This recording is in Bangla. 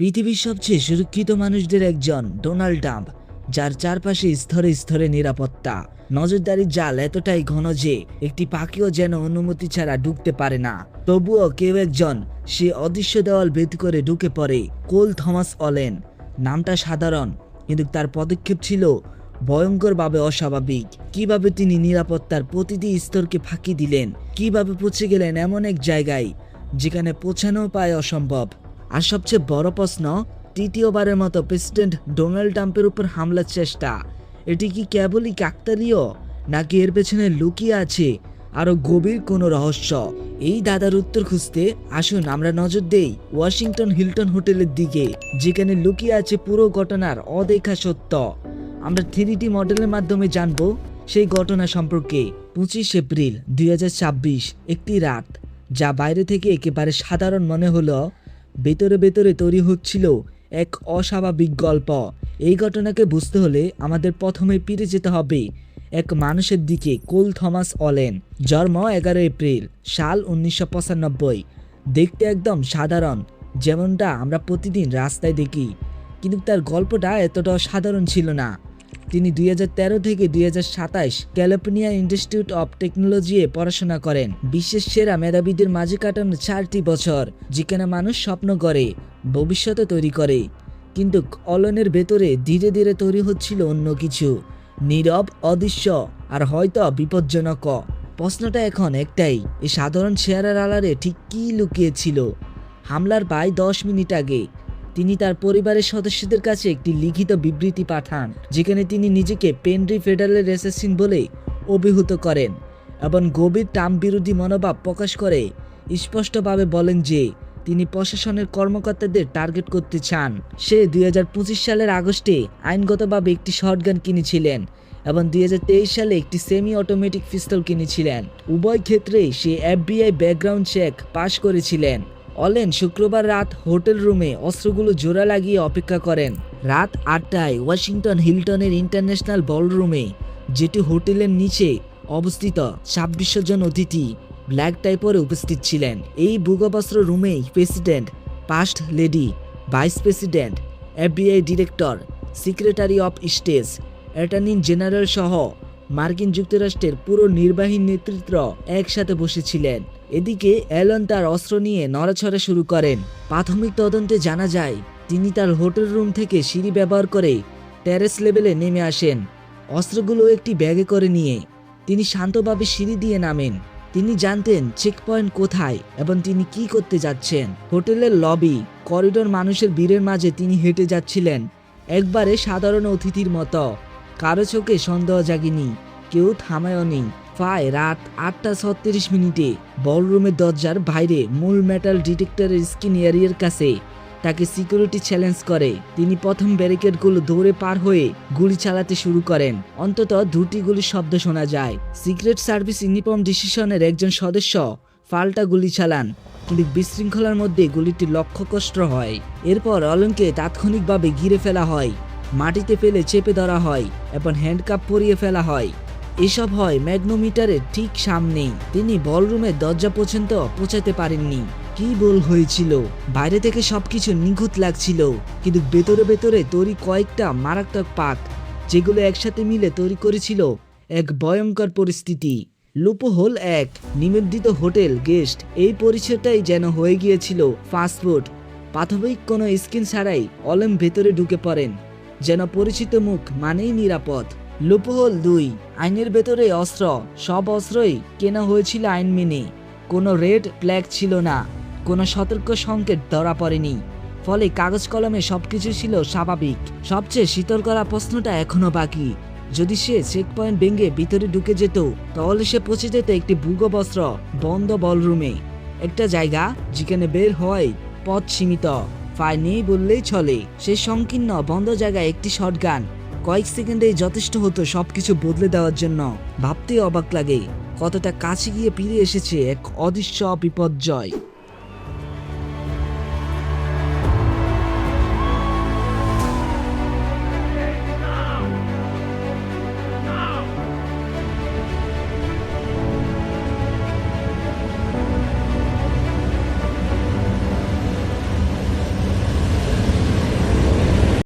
পৃথিবীর সবচেয়ে সুরক্ষিত মানুষদের একজন ডোনাল্ড ট্রাম্প, যার চারপাশে স্তরে স্তরে নিরাপত্তা। নজরদারির জাল এতটাই ঘন যে একটি পাখিও যেন অনুমতি ছাড়া ঢুকতে পারে না। তবুও কেউ একজন সে অদৃশ্য দেওয়াল ভেদ করে ঢুকে পড়ে। কোল থমাস অলেন। নামটা সাধারণ, কিন্তু তার পদক্ষেপ ছিল ভয়ঙ্করভাবে অস্বাভাবিক। কিভাবে তিনি নিরাপত্তার প্রতিটি স্তরকে ফাঁকি দিলেন, কিভাবে পৌঁছে গেলেন এমন এক জায়গায় যেখানে পৌঁছানো পায় অসম্ভব। আর সবচেয়ে বড় প্রশ্ন, তৃতীয়বারের মতো প্রেসিডেন্ট ডোনাল্ড ট্রাম্পের উপর হামলার চেষ্টা, এটি কি কেবলই কাকতালীয়, নাকি এর পেছনে লুকিয়ে আছে আরো গভীর কোনো রহস্য? এই দাদার উত্তর খুঁজতে আসুন আমরা নজর দেই ওয়াশিংটন হিলটন হোটেলের দিকে, যেখানে লুকিয়ে আছে পুরো ঘটনার অদেখা সত্য। আমরা 3D মডেলের মাধ্যমে জানবো সেই ঘটনা সম্পর্কে। 25 এপ্রিল 2026, একটি রাত যা বাইরে থেকে একেবারে সাধারণ মনে হলো, ভেতরে ভেতরে তৈরি হচ্ছিল এক অস্বাভাবিক গল্প। এই ঘটনাকে বুঝতে হলে আমাদের প্রথমে ফিরে যেতে হবে এক মানুষের দিকে, কোল থমাস অলেন। জন্ম 11 এপ্রিল সাল 1995। দেখতে একদম সাধারণ, যেমনটা আমরা প্রতিদিন রাস্তায় দেখি, কিন্তু তার গল্পটা এতটাও সাধারণ ছিল না। তিনি 2013 থেকে 2027 ক্যালিফোর্নিয়া ইনস্টিটিউট অফ টেকনোলজি এ পড়াশোনা করেন। বিশ্বের সেরা মেধাবীদের মাঝে কাটানো 4টি বছর, যেখানে মানুষ স্বপ্ন করে, ভবিষ্যতে তৈরি করে। কিন্তু অলেনের ভেতরে ধীরে ধীরে তৈরি হচ্ছিল অন্য কিছু, নীরব, অদৃশ্য আর হয়তো বিপজ্জনক। প্রশ্নটা এখন একটাই, এই সাধারণ চেহারার আড়ালে ঠিক কী লুকিয়েছিল? হামলার প্রায় 10 মিনিট আগে তিনি তার পরিবারের সদস্যদের কাছে একটি লিখিত বিবৃতি পাঠান, যেখানে তিনি নিজেকে পেনরি ফেডারেল অ্যাসাসিন বলে অভিহিত করেন এবং গভীর ট্রাম্প বিরোধী মনোভাব প্রকাশ করে স্পষ্টভাবে বলেন যে তিনি প্রশাসনের কর্মকর্তাদের টার্গেট করতে চান। সে 2025 সালের আগস্টে আইনগতভাবে একটি শটগান কিনেছিলেন এবং 2023 সালে একটি সেমি অটোমেটিক পিস্তল কিনেছিলেন। উভয় ক্ষেত্রেই সে FBI ব্যাকগ্রাউন্ড চেক পাশ করেছিলেন। অলেন শুক্রবার রাত হোটেল রুমে অস্ত্রগুলো জোড়া লাগিয়ে অপেক্ষা করেন। রাত 8টায় ওয়াশিংটন হিলটনের ইন্টারন্যাশনাল বলরুমে, যেটি হোটেলের নিচে অবস্থিত, 2600 জন অতিথি ব্ল্যাক টাই পরে উপস্থিত ছিলেন। এই ভূগর্ভস্থ রুমেই president, first lady, vice president, FBI director, secretary of state, attorney general সহ মার্কিন যুক্তরাষ্ট্রের পুরো নির্বাহী নেতৃত্ব একসাথে বসেছিলেন। এদিকে অ্যালন তার অস্ত্র নিয়ে নড়াচড়া শুরু করেন। প্রাথমিক তদন্তে জানা যায় তিনি তার হোটেল রুম থেকে সিঁড়ি ব্যবহার করে টেরেস লেভেলে নেমে আসেন, অস্ত্রগুলো একটি ব্যাগে করে নিয়ে। তিনি শান্তভাবে সিঁড়ি দিয়ে নামেন। তিনি জানতেন চেকপয়েন্ট কোথায় এবং তিনি কি করতে যাচ্ছেন। হোটেলের লবি, করিডোর, মানুষের ভিড়ের মাঝে তিনি হেঁটে যাচ্ছিলেন, একবারে সাধারণ অতিথির মতো। কারো চোখে সন্দেহ জাগেনি, কেউ থামায়নি। প্রায় রাত 8:36 বলরুমের দরজার বাইরে মূল মেটাল ডিটেক্টরের স্ক্রিন এরিয়ার কাছে তাকে সিকিউরিটি চ্যালেঞ্জ করে। তিনি প্রথম ব্যারিকেডগুলো দৌড়ে পার হয়ে গুলি চালাতে শুরু করেন। অন্তত 2টি গুলির শব্দ শোনা যায়। সিক্রেট সার্ভিস ইউনিফর্ম ডিসিশনের একজন সদস্য পাল্টা গুলি চালান, কিন্তু বিশৃঙ্খলার মধ্যে গুলিটি লক্ষ্যকষ্ট হয়। এরপর অলেনকে তাৎক্ষণিকভাবে ঘিরে ফেলা হয়, মাটিতে ফেলে চেপে ধরা হয় এবং হ্যান্ডকাপ পরিয়ে ফেলা হয়। এসব হয় ম্যাগনোমিটারের ঠিক সামনেই। তিনি বলরুমের দরজা পর্যন্ত পৌঁছাতে পারেননি। কি ভুল হয়েছিল? বাইরে থেকে সবকিছু নিখুঁত লাগছিল, কিন্তু ভেতরে ভেতরে তৈরি কয়েকটা মারাত্মক পাক, যেগুলো একসাথে মিলে তৈরি করেছিল এক ভয়ঙ্কর পরিস্থিতি। লুপহোল 1, নিবন্ধিত হোটেল গেস্ট। এই পরিচয়টাই যেন হয়ে গিয়েছিল ফাস্টফুড। প্রাথমিক কোনো স্ক্রিন ছাড়াই অলেন ভেতরে ঢুকে পড়েন, যেন পরিচিত মুখ মানেই নিরাপদ। লুপহোল 2, আইনের ভেতরে অস্ত্র। সব অস্ত্রই কেনা হয়েছিল আইন মেনে। কোনো রেড ফ্ল্যাগ ছিল না, কোনো সতর্ক সংকেত ধরা পড়েনি, ফলে কাগজ কলমে সবকিছু ছিল স্বাভাবিক। সবচেয়ে শীতল করা প্রশ্নটা এখনো বাকি। যদি সে চেকপয়েন্ট ভেঙে ভিতরে ঢুকে যেত, তাহলে সে পৌঁছে যেত একটি ভূগর্ভস্থ বন্ধ বলরুমে, একটা জায়গা যেখানে বের হওয়াই পথ সীমিত, প্রায় নেই বললেই চলে। সেই সংকীর্ণ বন্ধ জায়গায় একটি শটগান কয়েক সেকেন্ডেই যথেষ্ট হতো সবকিছু বদলে দেওয়ার জন্য। ভাবতে অবাক লাগে কতটা কাছে গিয়ে ফিরে এসেছে এক অদৃশ্য বিপর্যয়।